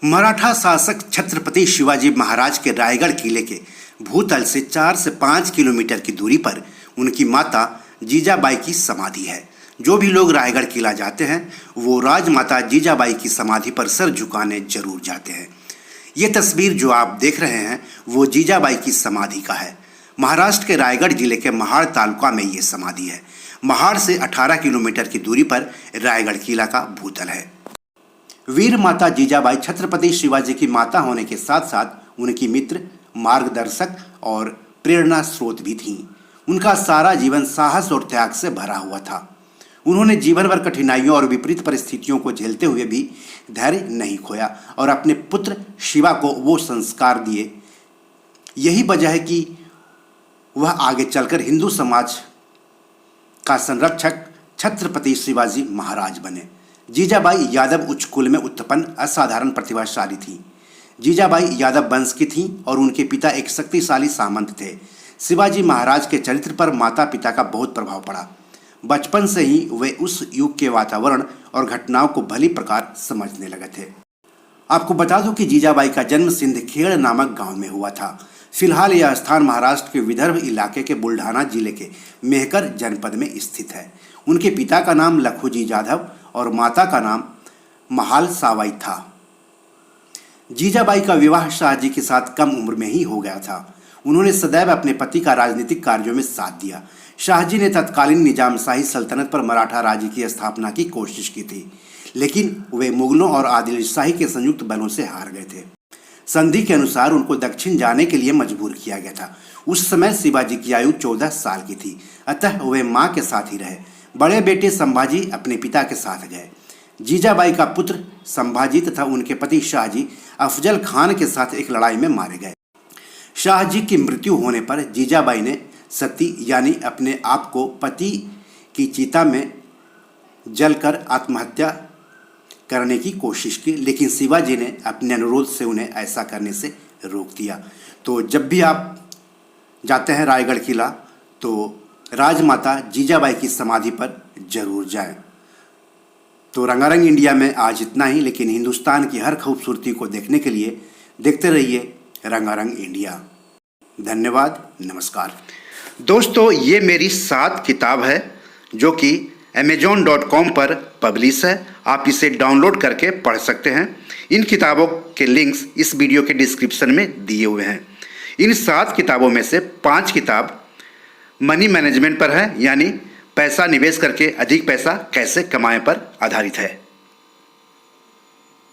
मराठा शासक छत्रपति शिवाजी महाराज के रायगढ़ किले के भूतल से 4 से 5 किलोमीटर की दूरी पर उनकी माता जीजाबाई की समाधि है। जो भी लोग रायगढ़ किला जाते हैं वो राजमाता जीजाबाई की समाधि पर सर झुकाने जरूर जाते हैं। ये तस्वीर जो आप देख रहे हैं वो जीजाबाई की समाधि का है। महाराष्ट्र के रायगढ़ जिले के महाड़ तालुका में ये समाधि है। महाड़ से 18 किलोमीटर की दूरी पर रायगढ़ किला का भूतल है। वीर माता जीजाबाई छत्रपति शिवाजी की माता होने के साथ साथ उनकी मित्र, मार्गदर्शक और प्रेरणा स्रोत भी थीं। उनका सारा जीवन साहस और त्याग से भरा हुआ था। उन्होंने जीवन भर कठिनाइयों और विपरीत परिस्थितियों को झेलते हुए भी धैर्य नहीं खोया और अपने पुत्र शिवा को वो संस्कार दिए। यही वजह है कि वह आगे चलकर हिंदू समाज का संरक्षक छत्रपति शिवाजी महाराज बने। जीजाबाई यादव उच्च कुल में उत्पन्न असाधारण प्रतिभाशाली थी। जीजाबाई यादव वंश की थीं और उनके पिता एक शक्तिशाली सामंत थे। शिवाजी महाराज के चरित्र पर माता पिता का बहुत प्रभाव पड़ा। बचपन से ही वे उस युग के वातावरण और घटनाओं को भली प्रकार समझने लगे थे। आपको बता दूं कि जीजाबाई का जन्म सिंदखेड़ नामक गांव में हुआ था। फिलहाल यह स्थान महाराष्ट्र के विदर्भ इलाके के बुल्ढाना जिले के मेहकर जनपद में स्थित है। उनके पिता का नाम लखुजी जाधव और माता का नाम महाल सावाई था। जीजाबाई का विवाह शाहजी के साथ कम उम्र में ही हो गया था। उन्होंने सदैव अपने पति का राजनीतिक कार्यों में साथ दिया। शाहजी ने तत्कालीन निजामशाही सल्तनत पर मराठा राज्य की स्थापना की कोशिश की थी, लेकिन वे मुगलों और आदिलशाही के संयुक्त बलों से हार गए थे। संधि के अनुसार उनको दक्षिण जाने के लिए मजबूर किया गया था। उस समय शिवाजी की आयु 14 साल की थी, अतः वे मां के साथ ही रहे। बड़े बेटे संभाजी अपने पिता के साथ गए। जीजाबाई का पुत्र संभाजी तथा उनके पति शाहजी अफजल खान के साथ एक लड़ाई में मारे गए। शाहजी की मृत्यु होने पर जीजाबाई ने सती यानी अपने आप को पति की चिता में जलकर आत्महत्या करने की कोशिश की, लेकिन शिवाजी ने अपने अनुरोध से उन्हें ऐसा करने से रोक दिया। तो जब भी आप जाते हैं रायगढ़ किला तो राजमाता जीजाबाई की समाधि पर जरूर जाएं। तो रंगारंग इंडिया में आज इतना ही, लेकिन हिंदुस्तान की हर खूबसूरती को देखने के लिए देखते रहिए रंगारंग इंडिया। धन्यवाद, नमस्कार। दोस्तों, ये मेरी 7 किताब है जो कि amazon.com पर पब्लिश है। आप इसे डाउनलोड करके पढ़ सकते हैं। इन किताबों के लिंक्स इस वीडियो के डिस्क्रिप्शन में दिए हुए हैं। इन 7 किताबों में से 5 किताब मनी मैनेजमेंट पर है, यानी पैसा निवेश करके अधिक पैसा कैसे कमाएं पर आधारित है।